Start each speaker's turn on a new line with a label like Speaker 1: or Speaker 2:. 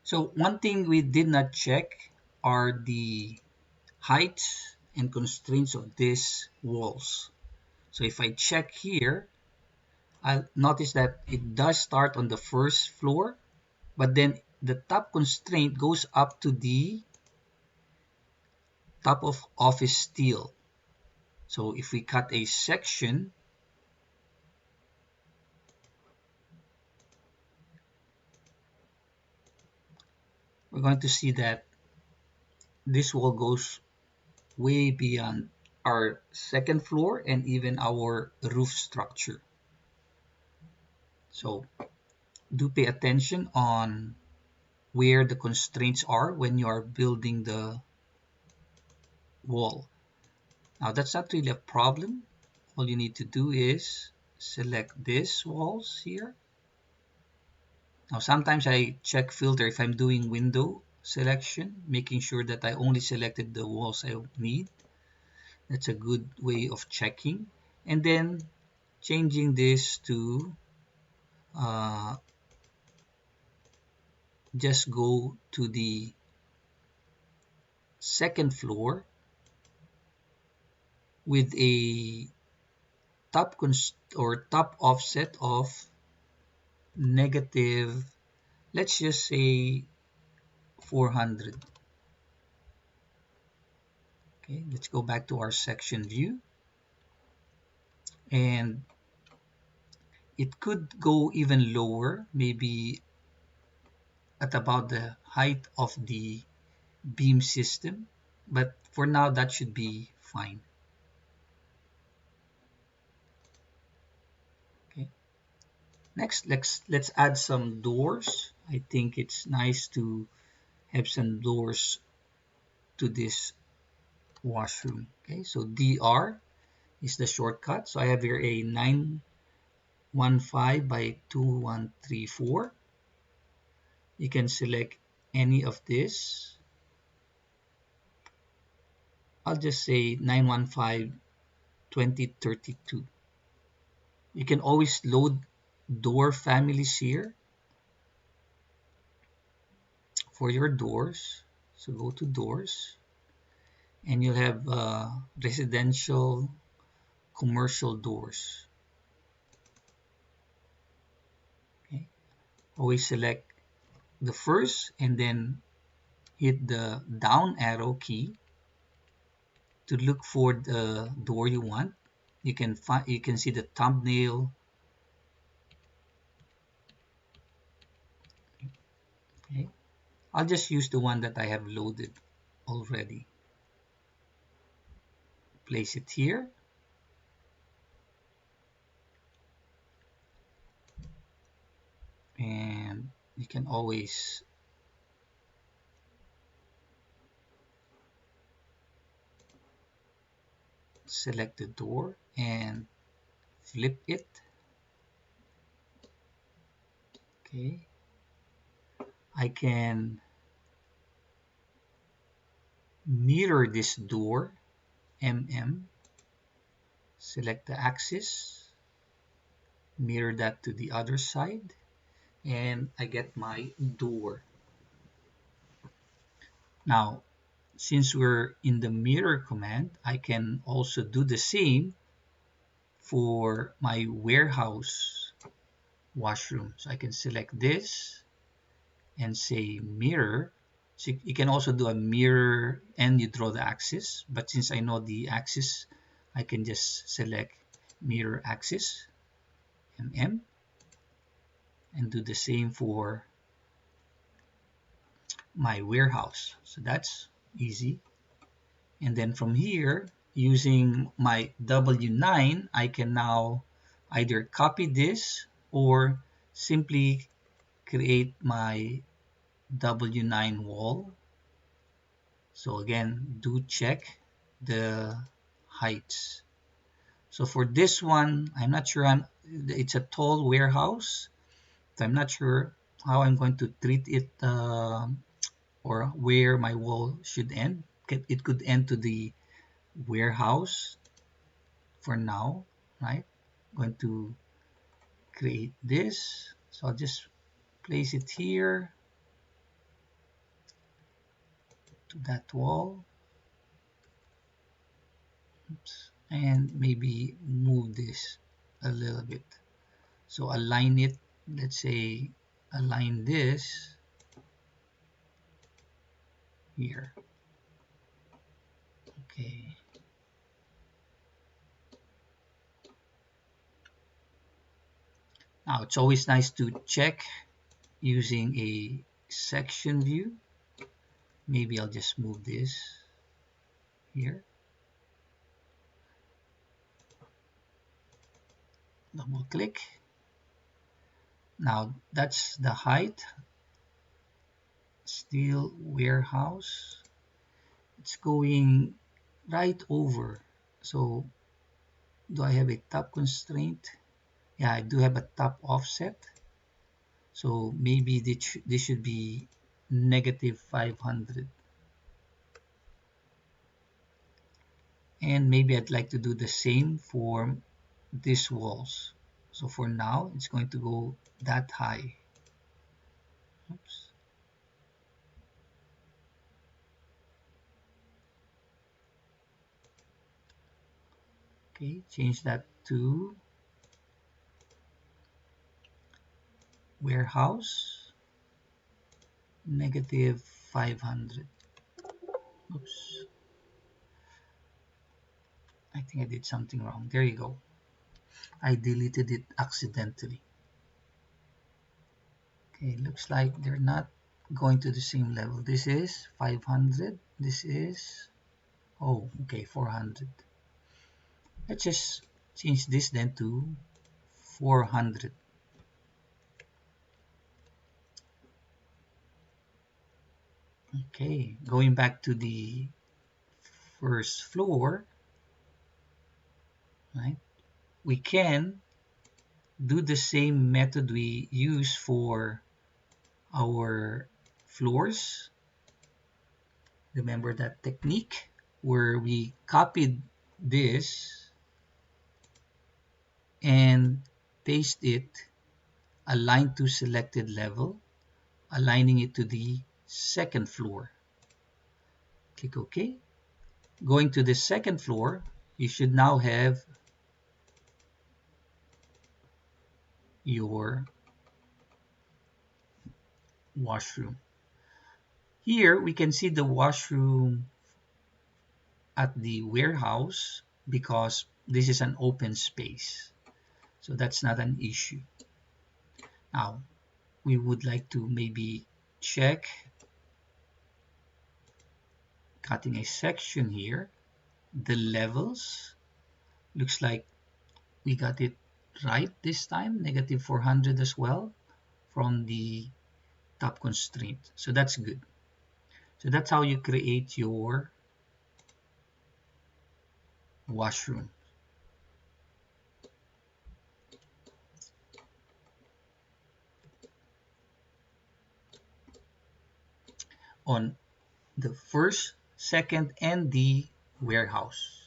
Speaker 1: So one thing we did not check are the heights and constraints of these walls. So if I check here, I'll notice that it does start on the first floor, but then the top constraint goes up to the top of office steel. So if we cut a section, we're going to see that this wall goes way beyond our second floor and even our roof structure. So do pay attention on where the constraints are when you are building the wall. Now that's not really a problem. All you need to do is select these walls here. Now sometimes I check filter if I'm doing window selection, making sure that I only selected the walls I need. That's a good way of checking. And then changing this to uh, just go to the second floor with a top offset of negative, let's just say 400. Okay, let's go back to our section view, and it could go even lower, maybe at about the height of the beam system, but for now that should be fine. Okay, next let's add some doors. I think it's nice to have some doors to this washroom. Okay, so DR is the shortcut. So I have here a 915 by 2134. You can select any of this. I'll just say 915 2032. You can always load door families here for your doors. So go to doors and you'll have residential, commercial doors. Okay. Always select the first and then hit the down arrow key to look for the door you want. You can see the thumbnail. Okay. I'll just use the one that I have loaded already. Place it here. And you can always select the door and flip it. Okay. I can mirror this door, select the axis, mirror that to the other side, and I get my door. Now, since we're in the mirror command, I can also do the same for my warehouse washroom. So I can select this and say mirror. So you can also do a mirror and you draw the axis, but since I know the axis, I can just select mirror axis, and do the same for my warehouse. So that's easy. And then from here, using my W9, I can now either copy this or simply create my W9 wall. So again, do check the heights. So for this one, I'm not sure, it's a tall warehouse. So I'm not sure how I'm going to treat it, or where my wall should end. It could end to the warehouse for now, right? I'm going to create this. So I'll just place it here. to that wall. Oops. And maybe move this a little bit. So align it, let's say align this here. Okay. Now it's always nice to check using a section view. Maybe I'll just move this here. Double click. Now that's the height. Steel warehouse. It's going right over. So do I have a top constraint? Yeah, I do have a top offset. So maybe this should be negative 500. And maybe I'd like to do the same for these walls. So for now, it's going to go that high. Oops. Okay, change that to warehouse, negative 500. Oops, I think I did something wrong. There you go. I deleted it accidentally. Okay, looks like they're not going to the same level. This is 500. This is, oh, okay, 400. Let's just change this then to 400. Okay, going back to the first floor, right? We can do the same method we use for our floors. Remember that technique where we copied this and paste it aligned to selected level, aligning it to the second floor. Click OK. Going to the second floor, you should now have your washroom. Here we can see the washroom at the warehouse because this is an open space. So that's not an issue. Now, we would like to maybe check cutting a section here. The levels, looks like we got it right this time, negative 400 as well from the top constraint. So that's good. So that's how you create your washroom. On the first, second, and the warehouse.